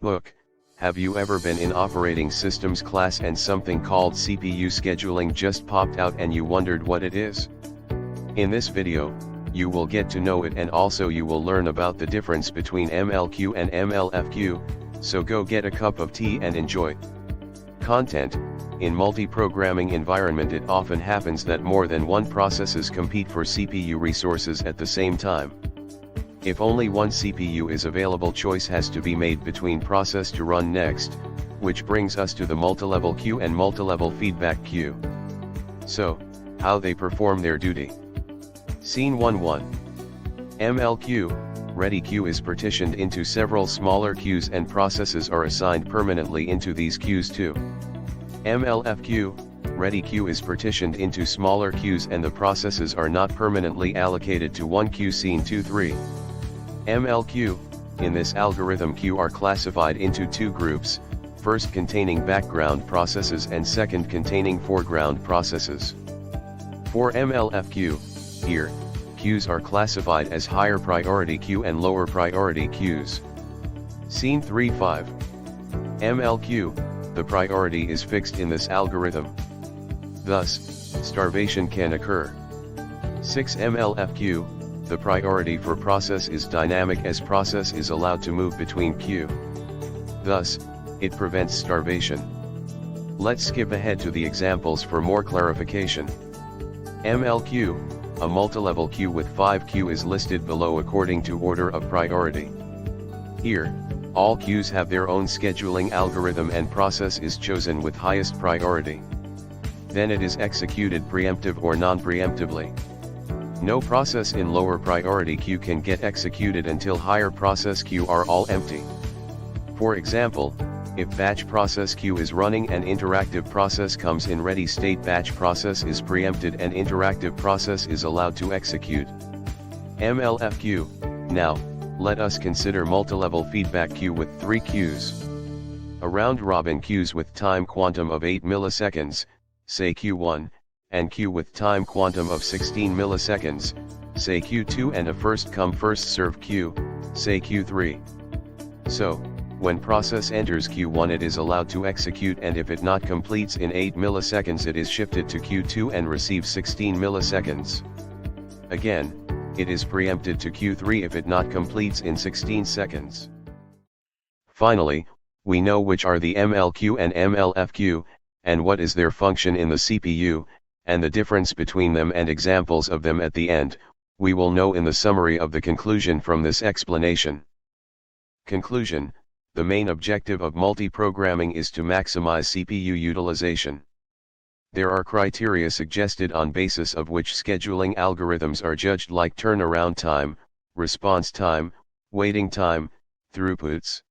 Book, have you ever been in operating systems class and something called CPU scheduling just popped out and you wondered what it is? In this video, you will get to know it, and also you will learn about the difference between MLQ and MLFQ, so go get a cup of tea and enjoy. Content. In multi-programming environment, it often happens that more than one processes compete for CPU resources at the same time. If only one CPU is available, choice has to be made between process to run next, which brings us to the multilevel queue and multilevel feedback queue. So, how they perform their duty. Scene 1-1. MLQ, ready queue, is partitioned into several smaller queues and processes are assigned permanently into these queues too. MLFQ, ready queue, is partitioned into smaller queues and the processes are not permanently allocated to one queue. Scene 2-3. MLQ, in this algorithm, queue are classified into two groups, first containing background processes and second containing foreground processes. For MLFQ, here, queues are classified as higher priority queue and lower priority queues. Scene 3-5. MLQ, the priority is fixed in this algorithm. Thus, starvation can occur. 6 MLFQ, the priority for process is dynamic as process is allowed to move between queue. Thus, it prevents starvation. Let's skip ahead to the examples for more clarification. MLQ, a multilevel queue with 5 queue, is listed below according to order of priority. Here, all queues have their own scheduling algorithm and process is chosen with highest priority. Then it is executed preemptive or non-preemptively. No process in lower priority queue can get executed until higher process queue are all empty. For example, if batch process queue is running and interactive process comes in ready state, batch process is preempted and interactive process is allowed to execute. MLFQ. Now, let us consider multilevel feedback queue with 3 queues. A round-robin queues with time quantum of 8 milliseconds, say Q1, and queue with time quantum of 16 milliseconds, say Q2, and a first-come first-served queue, say Q3. So, when process enters Q1 it is allowed to execute, and if it not completes in 8 milliseconds it is shifted to Q2 and receives 16 milliseconds. Again, it is preempted to Q3 if it not completes in 16 seconds. Finally, we know which are the MLQ and MLFQ, and what is their function in the CPU, and the difference between them and examples of them at the end, we will know in the summary of the conclusion from this explanation. Conclusion. The main objective of multi-programming is to maximize CPU utilization. There are criteria suggested on basis of which scheduling algorithms are judged, like turnaround time, response time, waiting time, throughputs.